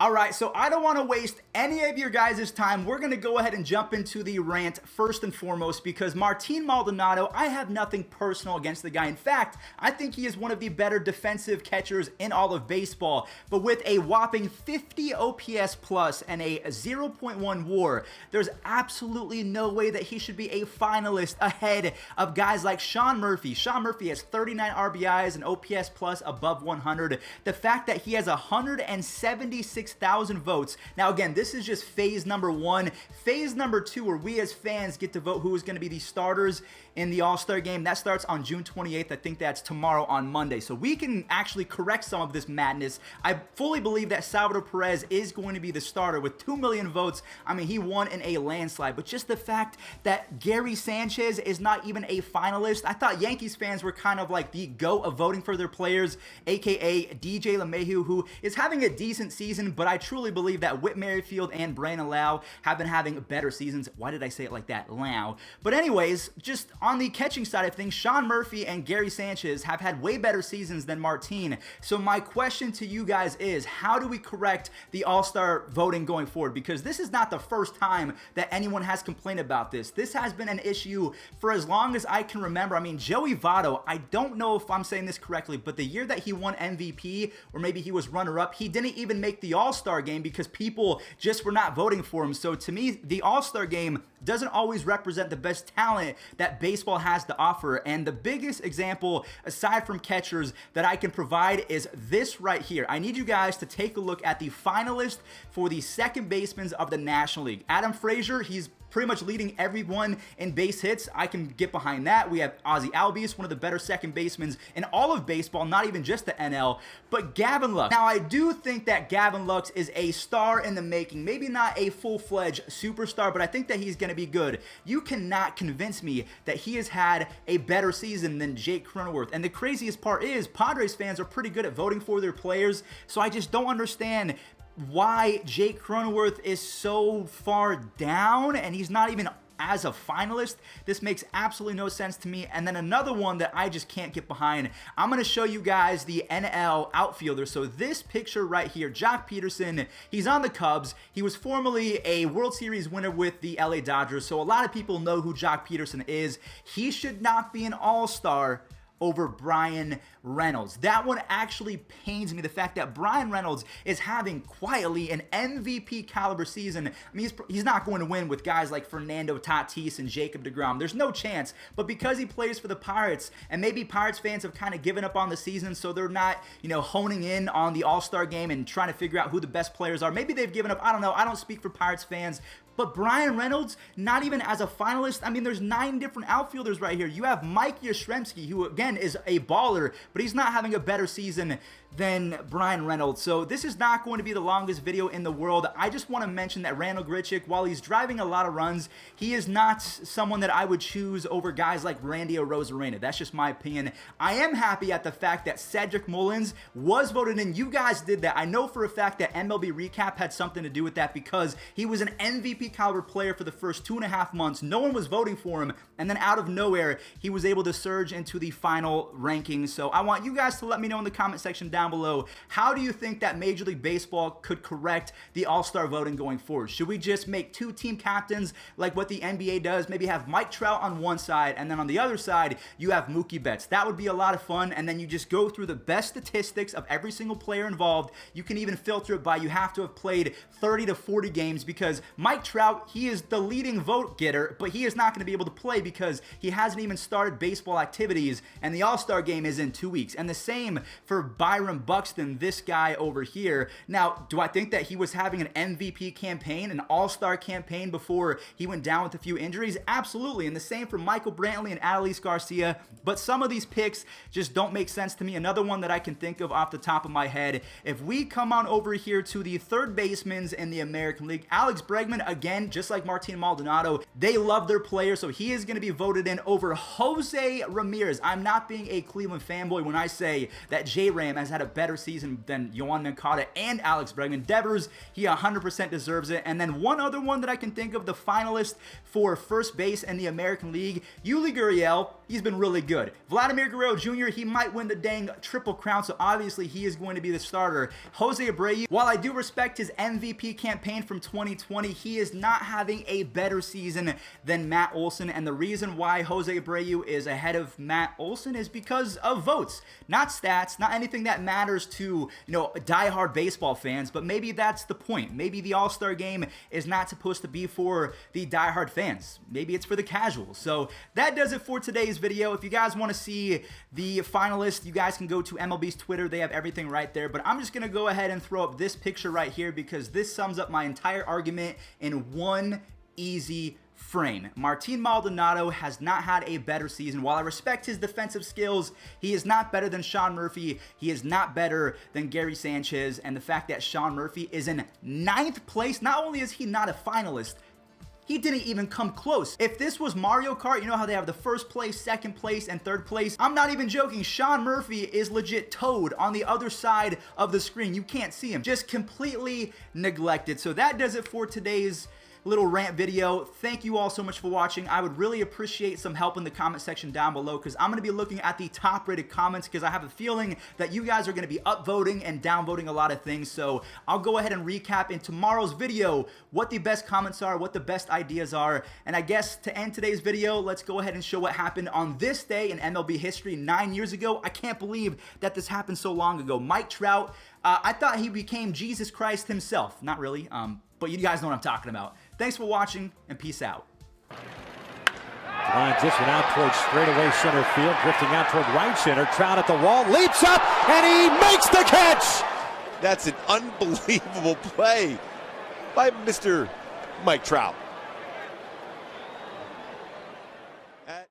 All right, so I don't want to waste any of your guys' time. We're going to go ahead and jump into the rant first and foremost because Martin Maldonado, I have nothing personal against the guy. In fact, I think he is one of the better defensive catchers in all of baseball. But with a whopping 50 OPS plus and a 0.1 WAR, there's absolutely no way that he should be a finalist ahead of guys like Sean Murphy. Sean Murphy has 39 RBIs and OPS plus above 100. The fact that he has 176,000 votes. Now again, this is just phase number one. Phase number two, where we as fans get to vote who is going to be the starters in the All-Star game. That starts on June 28th. I think that's tomorrow on Monday. So we can actually correct some of this madness. I fully believe that Salvador Perez is going to be the starter with 2 million votes. I mean, he won in a landslide, but just the fact that Gary Sanchez is not even a finalist. I thought Yankees fans were kind of like the GOAT of voting for their players, aka DJ LeMahieu, who is having a decent season, but I truly believe that Whit Merrifield and Brandon Lau have been having better seasons. Why did I say it like that? Lau. But anyways, just on the catching side of things, Sean Murphy and Gary Sanchez have had way better seasons than Martin. So my question to you guys is, how do we correct the All-Star voting going forward? Because this is not the first time that anyone has complained about this. This has been an issue for as long as I can remember. I mean, Joey Votto, I don't know if I'm saying this correctly, but the year that he won MVP, or maybe he was runner-up, he didn't even make the All-Star game because people just were not voting for him. So to me, the All-Star game doesn't always represent the best talent that baseball has to offer. And the biggest example, aside from catchers, that I can provide is this right here. I need you guys to take a look at the finalist for the second basemen of the National League. Adam Frazier, he's pretty much leading everyone in base hits. I can get behind that. We have Ozzie Albies, one of the better second basemen in all of baseball, not even just the NL, but Gavin Lux. Now, I do think that Gavin Lux is a star in the making. Maybe not a full-fledged superstar, but I think that he's going to be good. You cannot convince me that he has had a better season than Jake Cronenworth. And the craziest part is Padres fans are pretty good at voting for their players, so I just don't understand why Jake Cronenworth is so far down and he's not even as a finalist. This makes absolutely no sense to me. And then another one that I just can't get behind, I'm going to show you guys the NL outfielder. So this picture right here, Jock Peterson, he's on the Cubs. He was formerly a World Series winner with the LA Dodgers, so a lot of people know who Jock Peterson is. He should not be an all-star over Brian Reynolds. That one actually pains me, the fact that Brian Reynolds is having quietly an MVP caliber season. I mean, he's not going to win with guys like Fernando Tatis and Jacob deGrom. There's no chance. But because he plays for the Pirates, and maybe Pirates fans have kind of given up on the season, so they're not, honing in on the All-Star game and trying to figure out who the best players are. Maybe they've given up. I don't know. I don't speak for Pirates fans. But Brian Reynolds, not even as a finalist. I mean, there's 9 different outfielders right here. You have Mike Yastrzemski, who again is a baller, but he's not having a better season than Brian Reynolds. So this is not going to be the longest video in the world. I just want to mention that Randal Grichuk, while he's driving a lot of runs, he is not someone that I would choose over guys like Randy Arozarena. That's just my opinion. I am happy at the fact that Cedric Mullins was voted in. You guys did that. I know for a fact that MLB Recap had something to do with that because he was an MVP caliber player for the first 2.5 months. No one was voting for him, and then out of nowhere, he was able to surge into the final rankings. So I want you guys to let me know in the comment section down below, how do you think that Major League Baseball could correct the All-Star voting going forward? Should we just make 2 team captains like what the NBA does? Maybe have Mike Trout on one side, and then on the other side, you have Mookie Betts. That would be a lot of fun, and then you just go through the best statistics of every single player involved. You can even filter it by you have to have played 30 to 40 games because Mike Trout, he is the leading vote getter, but he is not going to be able to play because he hasn't even started baseball activities, and the All-Star game is in 2 weeks. And the same for Byron Buxton, this guy over here. Now, do I think that he was having an MVP campaign, an All-Star campaign before he went down with a few injuries? Absolutely. And the same for Michael Brantley and Adolis Garcia. But some of these picks just don't make sense to me. Another one that I can think of off the top of my head, if we come on over here to the third basemen in the American League, Alex Bregman, again, just like Martin Maldonado, they love their player, so he is going to be voted in over Jose Ramirez. I'm not being a Cleveland fanboy when I say that J-Ram has had a better season than Yohan Moncada and Alex Bregman. Devers, he 100% deserves it. And then one other one that I can think of, the finalist for first base in the American League, Yuli Gurriel, he's been really good. Vladimir Guerrero Jr., he might win the dang Triple Crown, so obviously he is going to be the starter. Jose Abreu, while I do respect his MVP campaign from 2020, he is not having a better season than Matt Olson, and the reason why Jose Abreu is ahead of Matt Olson is because of votes, not stats, not anything that matters to, diehard baseball fans, but maybe that's the point. Maybe the All-Star game is not supposed to be for the diehard fans. Maybe it's for the casuals. So that does it for today's video. If you guys want to see the finalists, you guys can go to MLB's Twitter. They have everything right there, but I'm just going to go ahead and throw up this picture right here because this sums up my entire argument in one easy frame. Martin Maldonado has not had a better season. While I respect his defensive skills, he is not better than Sean Murphy. He is not better than Gary Sanchez. And the fact that Sean Murphy is in 9th place, not only is he not a finalist, he didn't even come close. If this was Mario Kart, you know how they have the first place, second place, and third place? I'm not even joking. Sean Murphy is legit Toad on the other side of the screen. You can't see him. Just completely neglected. So that does it for today's little rant video. Thank you all so much for watching. I would really appreciate some help in the comment section down below because I'm going to be looking at the top rated comments because I have a feeling that you guys are going to be upvoting and downvoting a lot of things. So I'll go ahead and recap in tomorrow's video what the best comments are, what the best ideas are. And I guess to end today's video, let's go ahead and show what happened on this day in MLB history 9 years ago. I can't believe that this happened so long ago. Mike Trout, I thought he became Jesus Christ himself. Not really, but you guys know what I'm talking about. Thanks for watching, and peace out. Line just went out towards straightaway center field, drifting out toward right center. Trout at the wall, leaps up, and he makes the catch! That's an unbelievable play by Mr. Mike Trout.